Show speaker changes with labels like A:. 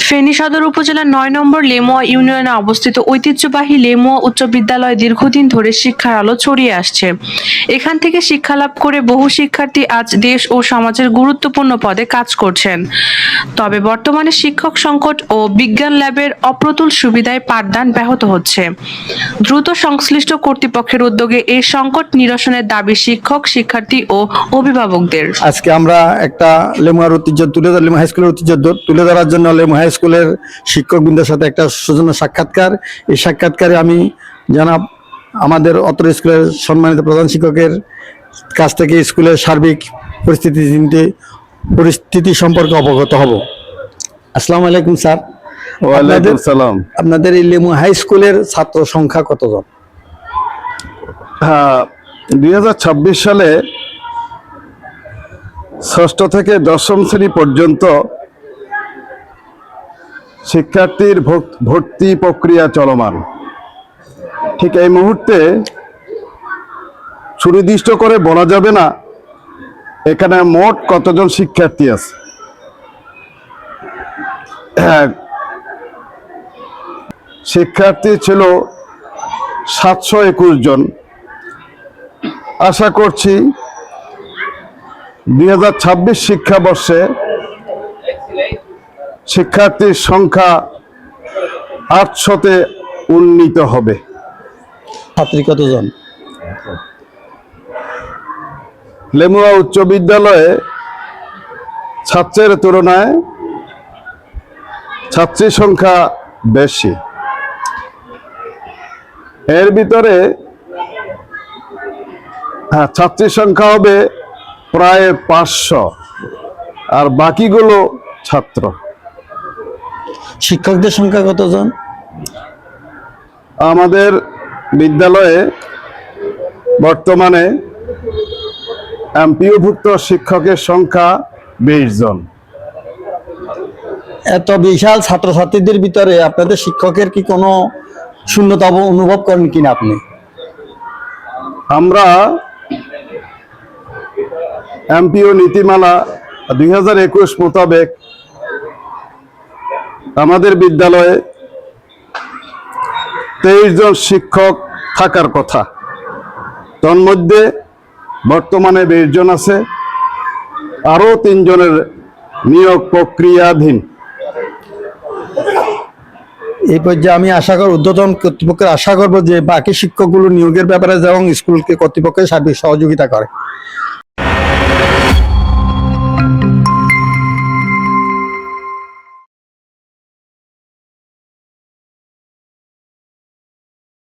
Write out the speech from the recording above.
A: ফেনী সদর উপজেলার ৯ নম্বর লেমুয়া ইউনিয়নে অবস্থিত ঐতিহ্যবাহী লেমুয়া উচ্চ বিদ্যালয়ে দীর্ঘদিন ধরে শিক্ষার আলো ছড়িয়ে আসছে। এখান থেকে শিক্ষালাভ করে বহু শিক্ষার্থী আজ দেশ ও সমাজের গুরুত্বপূর্ণ পদে কাজ করছেন। তবে বর্তমানে শিক্ষক সংকট ও বিজ্ঞান ল্যাবের অপ্রতুল সুবিধায় পাঠদান ব্যাহত হচ্ছে। দ্রুত সংশ্লিষ্ট কর্তৃপক্ষের উদ্যোগে এই সংকট নিরসনের দাবি শিক্ষক, শিক্ষার্থী ও অভিভাবকদের।
B: আজকে আমরা একটা লেমুয়ার ঐতিহ্য লেমু হাই স্কুলের ঐতিহ্য তুলে ধরার জন্য লেমু হাই স্কুলের শিক্ষকবৃন্দের সাথে একটা সৌজন্য সাক্ষাৎকার। এই সাক্ষাৎকারে আমি জানাব আমাদের অত্র স্কুলের সম্মানিত প্রধান শিক্ষকের কাছ থেকে স্কুলের সার্বিক পরিস্থিতি সম্পর্কে অবগত হব। আসসালামু আলাইকুম স্যার।
C: ওয়ালাইকুম সালাম।
B: আপনাদের এই লেমু হাই স্কুলের ছাত্র সংখ্যা কতজন?
C: 2026 সালে 6ষ্ঠ থেকে 10ম শ্রেণী পর্যন্ত শিক্ষার্থীর ভর্তি প্রক্রিয়া চলমান। ঠিক এই মুহূর্তে সুনির্দিষ্ট করে বলা যাবে না এখানে মোট কতজন শিক্ষার্থী আছে। শিক্ষার্থী ছিল 721 জন। আশা করছি 2026 শিক্ষাবর্ষে শিক্ষার্থীর সংখ্যা 800-তে উন্নীত হবে।
B: ছাত্রী কতজন?
C: লেমুয়া উচ্চ বিদ্যালয়ে ছাত্রের তুলনায় ছাত্রীর সংখ্যা বেশি। এর ভিতরে ছাত্রীর সংখ্যা হবে প্রায় 500 আর বাকিগুলো ছাত্র।
B: শিক্ষকদের সংখ্যা কতজন?
C: আমাদের বিদ্যালয়ে বর্তমানে এমপিওভুক্ত শিক্ষকের সংখ্যা 20 জন।
B: এত বিশাল ছাত্রছাত্রীদের ভিতরে আপনাদের শিক্ষকের কি কোনো শূন্যতা অনুভব করেন কিনা আপনি?
C: আমরা এমপিও নীতিমালা 2021 মোতাবেক আমাদের বিদ্যালয়ে 23 জন শিক্ষক থাকার কথা। তন্মধ্যে বর্তমানে 20 জন আছে, আরো 3 জনের নিয়োগ প্রক্রিয়াধীন।
B: এই পর্যায়ে আমি আশা করব ঊর্ধ্বতন কর্তৃপক্ষের আশা করব যে বাকি শিক্ষকগুলো নিয়োগের ব্যাপারে যেমন স্কুলকে কর্তৃপক্ষের সার্বিক সহযোগিতা করে।